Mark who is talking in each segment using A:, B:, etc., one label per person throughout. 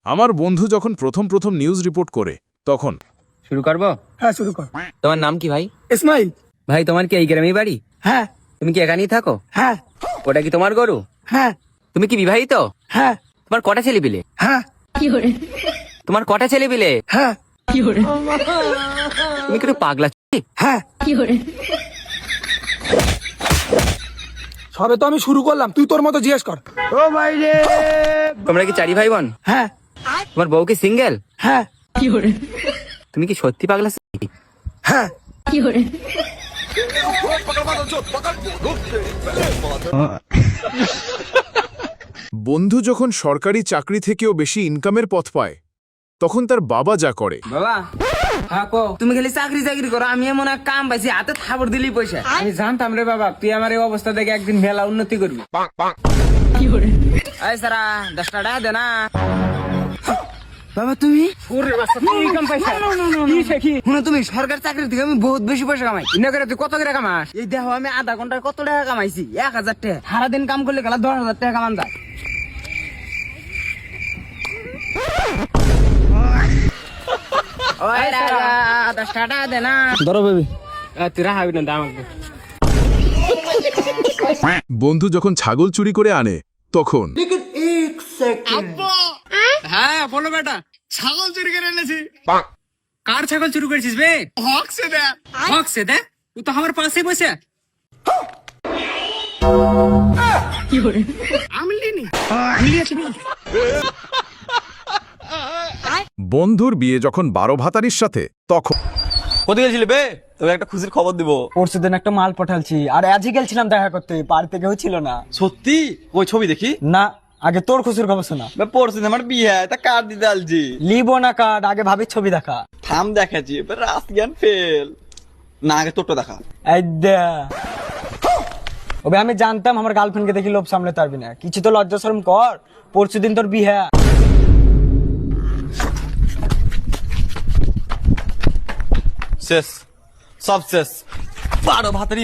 A: আমার বন্ধু যখন প্রথম নিউজ রিপোর্ট করে তখন
B: শুরু করবো?
C: হ্যাঁ শুরু কর।
B: তোমার নাম কি ভাই?
C: ইসমাইল।
B: ভাই তোমার কি এই গ্রামেই বাড়ি?
C: হ্যাঁ
B: তুমি কি এখানেই থাকো?
C: হ্যাঁ
B: ওটা কি তোমার গরু?
C: হ্যাঁ
B: তুমি কি বিবাহিত?
C: হ্যাঁ
B: তোমার কটা ছেলে পিলে?
C: হ্যাঁ
B: তোমার কটা ছেলে পিলে?
C: হ্যাঁ
B: তুমি কি একটু পাগলা ছি?
C: হ্যাঁ সবে তো আমি শুরু করলাম, তুই তোর মতো জিজ্ঞেস কর। ও ভাই রে।
B: তোমরা কি চারি ভাই বোন?
C: হ্যাঁ
B: তোমার বউ কি সিঙ্গেল?
C: হ্যাঁ
B: তুমি কি সত্যি পাগলা ছি?
C: হ্যাঁ
A: বন্ধু যখন সরকারি চাকরি থেকেও বেশি ইনকামের পথ পায় তখন তার বাবা যা করে।
B: বাবা হ্যাঁ কো, তুমি খালি চাকরি চাকরি করো, আমি এমন এক কাম পাইছি হাতে থাবড় দিলি পয়সা। আমি জানতাম রে বাবা তুই আমার এই অবস্থা দেখে একদিন মেলা উন্নতি করবি। এই সারা 10 টাকা দে না। বাবা তুমি ইনকাম পাইছা? শুনো তুমি সরকার চাকরি থেকে আমি বহুত বেশি পয়সা কামাই। ইনা করে তুই কত করে কামাস? এই দেখো আমি আধা ঘন্টায় কত টাকা কামাইছি? 1000 টাকা। সারাদিন কাম করলে গেলা 10,000 টাকা কামান যায়। ওই রাজা 10 টাকা দে না।
C: ধরো বেবি।
B: তুই রাখাবি না দাম।
A: বন্ধু যখন ছাগল চুরি করে আনে তখন
B: হ্যাঁ বলো বেটা, ছাগল চুরি করে এনেছি। কার ছাগল চুরি করেছিস বে? হক সে দে তুই তো আমার পাশে বসে।
A: বন্ধুর বিয়ে যখন 12 ভাতারির সাথে তখন
D: কোথায় গেছিলে বে? তবে একটা খুশির খবর দিব।
C: পরশু দিন একটা মাল পাঠালছি, আর আজই গেছিলাম দেখা করতে, বাড়িতে কেউ ছিল না।
D: সত্যি? ওই ছবি দেখি
C: না, আগে তোর খুশির খবর শোনা।
D: বে পরশু দিন আমার বিয়ে, তা কার্ড দিতে আলছি।
C: লিবো না কার্ড, আগে ভাবির ছবি দেখা।
D: থাম দেখাচ্ছি, এবার রাত জ্ঞান ফেল না, আগে তোরটা দেখা।
C: এই দে। ওবে আমি জানতাম আমার গার্লফ্রেন্ডকে দেখি লোভ সামলাতে পারবি না, কিছু তো লজ্জা শরম কর। পরশু দিন তোর বিয়ে।
D: শেষ, সব শেষ। 12 ভাতারি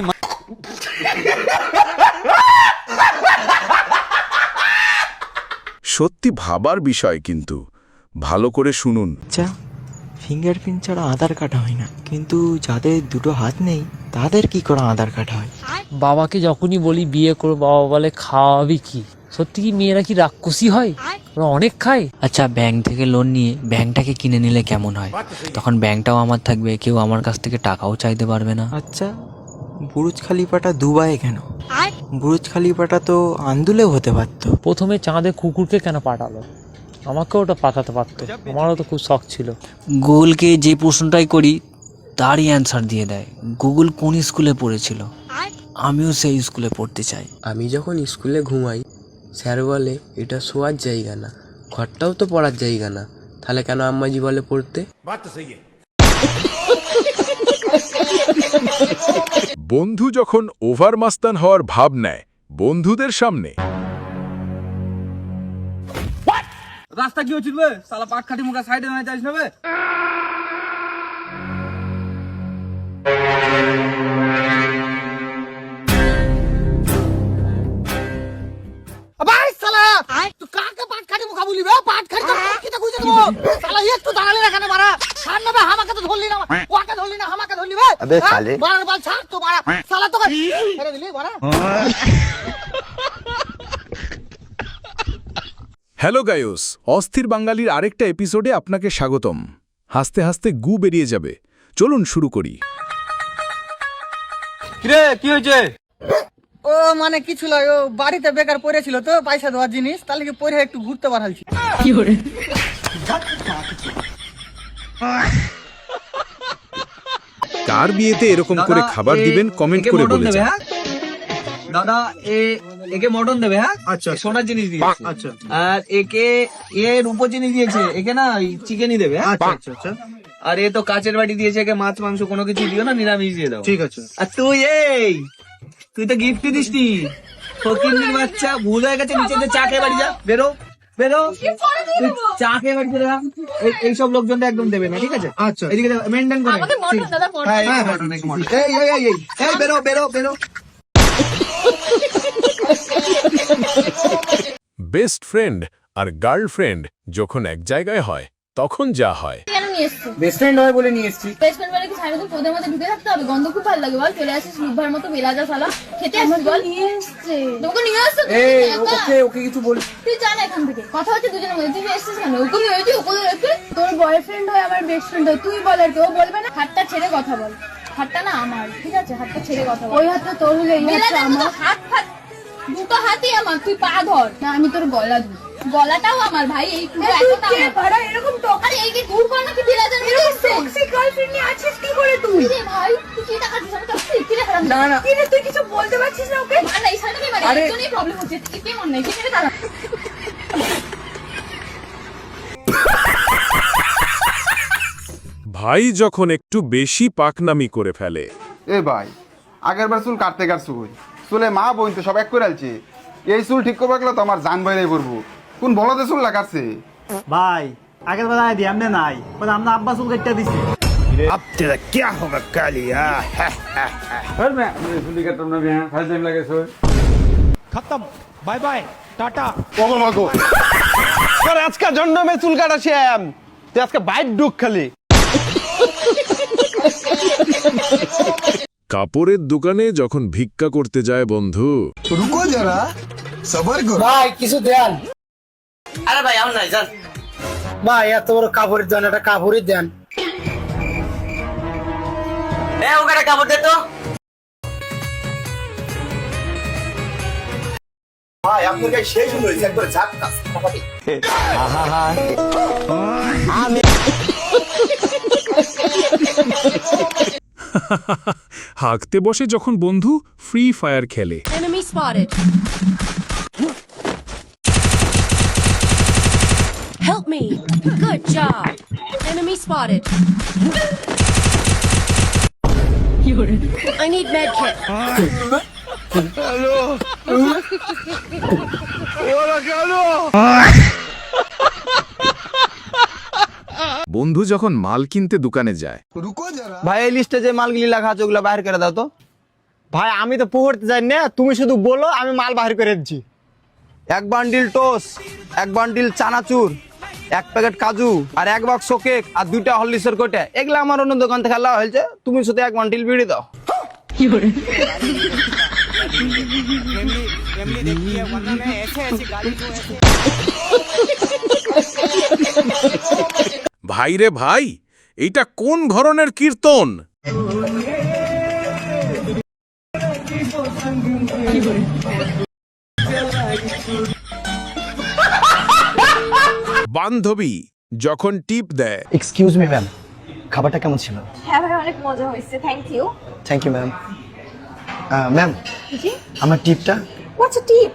A: সত্যি ভাবার বিষয়, কিন্তু ভালো করে শুনুন।
E: আচ্ছা, ফিঙ্গারপ্রিন্ট ছাড়া আধার কাটা হয় না, কিন্তু যাদের দুটো হাত নেই তাদের কি করে আধার কাটা হয়?
F: বাবাকে যখনই বলি বিয়ে করো, বাবা বলে খাওয়াবি কি? সত্যি কি মেয়েরা কি রাক্ষসী হয়? ওরা অনেক খায়।
E: আচ্ছা, ব্যাংক থেকে লোন নিয়ে ব্যাংকটাকে কিনে নিলে কেমন হয়? তখন ব্যাংকটাও আমার থাকবে, কেউ আমার কাছ থেকে টাকাও চাইতে পারবে না। আচ্ছা, বুরুজ খালিফাটা দুবাইয়ে কেন? বুরুজ খালিফাটা তো আন্দুলেও হতে পারতো।
F: প্রথমে চাঁদে কুকুরকে কেন পাঠালো? আমাকেও ওটা পাঠাতে পারতো, আমারও তো খুব শখ ছিল।
E: গুগলকে যে প্রশ্নটাই করি তারই অ্যান্সার দিয়ে দেয়। গুগল কোন স্কুলে পড়েছিল? আমিও সেই স্কুলে পড়তে চাই।
G: আমি যখন স্কুলে ঘুমাই স্যার বলে এটা শোয়ার জায়গা না, ঘরটাও তো পড়ার জায়গা না, তাহলে কেন আম্মাজি বলে পড়তে?
A: বন্ধু যখন ওভার মাস্তান হওয়ার ভাব নেয় বন্ধুদের সামনে
D: রাস্তা কি হচ্ছিল বে? শালা পাট খাটি মুখা সাইডে না যাইস না বে?
C: ভাই সালা, তুই কাকে পাট খাটি মুখা বলি বে? পাট খাটি তো কিটা কইছ তো? সালা একটু দাঁড়ালি না কেন মারা? ছাড় না বে, আমাকে তো ধরলি না, ওকে ধরলি না, আমাকে ধরলি বে? আবে সালে মারার বাল ছাড় তো মারা। সালা তোকে ছেড়ে দিলি মারা।
A: হ্যালো গায়স, অস্থির বাঙালির আরেকটা এপিসোডে আপনাকে স্বাগতম। হাসতে হাসতে গু বেরিয়ে যাবে, চলুন শুরু করি।
D: কিরে কি হয়েছে?
C: ও মানে কিছু নয়, ও বাড়িতে বেকার পড়েছিল তো পয়সা দেওয়ার জিনিস, তাহলে কি পড়ে একটু ঘুরতে পাঠালছি।
A: কার বিয়েতে এরকম করে খাবার দিবেন কমেন্ট করে বলে যান।
D: দাদা একে মটন দেবে। হ্যাঁ আচ্ছা, সোনার জিনিস দিয়েছে। আচ্ছা, আর একে রূপো জিনিস দিয়েছে, একে না চিকেনই দেবে। আচ্ছা আচ্ছা আচ্ছা। আর এ তো কাচের বাটি দিয়েছে, একে মাছ মাংস কোনো কিছু দিও না, নিরামিষ দিয়ে দাও। ঠিক আছে। আর তুই তো গিফট দিসনি, ফকিন্নির বাচ্চা, ভুল হয়ে গেছে। নিচে চা খেয়ে বাড়ি যা, বেরো বেরো, চা খেয়ে বাড়ি চলে যা। এইসব লোকজনটা একদম দেবে না, ঠিক আছে? আচ্ছা, এদিকে মেনটেন করে। এই বেরো বেরো বেরো।
A: বেস্ট ফ্রেন্ড আর গার্লফ্রেন্ড যখন এক জায়গায় হয় তখন যা হয়।
H: কেন নিয়ে এসছো?
B: বেস্ট ফ্রেন্ড হয় বলে নিয়ে এসেছি।
H: বেস্ট ফ্রেন্ড বলে কি সারাদিন তোদের মধ্যে ঢুকে থাকতে হবে? গন্ধ খুব ভালো লাগে বল। চলে আসিস লুভার মতো বেলাজা শালা। খেতে আসিস বল। নিয়ে এসছে তোকে নিয়ে আসছো তুই
B: এই
H: একা?
B: ওকে কিছু বলি।
H: তুই যা না এখান থেকে। কথা হচ্ছে দুজনের মধ্যে। তুই এসছিস কেন? ওকে নিয়ে এসেছিস ওকে এসে তোর বয়ফ্রেন্ড হয় আমার বেস্ট ফ্রেন্ড হয় তুই বল আর কেউ বলবে না। হাতটা ছেড়ে কথা বল। হাতটা না আমার, ঠিক আছে? হাতটা ছেড়ে কথা বল। ওই হাতটা তোর হলে এই হাতটা আমার। হাত দুটো হাতই আমার, তুই পা ধর না, আমি তোর গলা ধর। গলাটাও আমার ভাই, এই পুরো একটা আমার। এরকম তো আরে এই কি ঘুর কর নাকি দিলাজার মেরে আসছে? টক্সিক গার্লফ্রেন্ড নিয়ে আছিস কি করে তুই? রে ভাই তুই কি টাকা দিছিস? আমি তো কি রে হারাম।
B: না
H: কি রে তুই কিছু বলতে পারছিস না ওকে? না এই সাইডে মানে একজনই প্রবলেম হচ্ছে। কি মন নাই কি রে দাঁড়া।
A: ভাই যখন একটু বেশি পাকনামি করে ফেলে।
I: এ ভাই আগের বার চুল কাটতে কাটছু কই চুলে মা বইন তো সব এক করে আলছে এই চুল ঠিক করবে গেলে তো আমার জান বাইরে পড়বো কোন বলদে চুল লাগাচ্ছে
C: ভাই আগের বেলা আইডি আমনে নাই মানে আমরা আব্বা চুল কেটে দিছি
J: खत्म बाय बाय टाटा
C: আজকে জন্মে চুল কাটা শ্যাম তুই আজকে বাইট ডুক খালি
A: কাপড়ের দোকানে যখন ভিক্ষা করতে যায় বন্ধু।
B: ভাই কিছু দেন।
D: আরে ভাই আমার নাই জান।
B: ভাই এত বড় কাপড়ের দেন, একটা কাপড়ই দেন।
D: এ ওখানে কাপড় দে তো।
I: ভাই আপনার কাছে সেই সুন্দর একবার ঝাক কাজ
A: হাঁকতে বসে যখন বন্ধু ফ্রি ফায়ার খেলে।
H: Enemy spotted. Help me. Good job. Enemy spotted. I need med kit.
A: বন্ধু যখন মাল কিনতে দোকানে যায়।
C: ভাই এই লিস্টে যে মালগুলি লেখা আছে ওগুলো বাইরে করে দাও তো। ভাই আমি তো পড়তে যাই না, তুমি শুধু বলো আমি মাল বাইরে করে দিচ্ছি। এক বান্ডিল টোস, এক বান্ডিল চানাচুর, এক প্যাকেট কাজু আর এক বাক্স কেক আর 2টা হরলিক্সের কোটা, এগুলো আমার অন্য দোকান থেকে লাও হয়েছে, তুমি শুধু এক বান্ডিল বিড়ি দাও।
A: ভাই রে ভাই, এইটা কোন ধরনের কীর্তন? বান্ধবী যখন টিপ দেয়।
C: এক্সকিউজ মি ম্যাম, খাবারটা কেমন ছিল?
H: হ্যাঁ ভাই অনেক মজা হয়েছে, thank you.
C: Thank you ma'am. Ma'am
H: ji
C: আমার টিপটা।
H: হোয়াটস আ টিপ?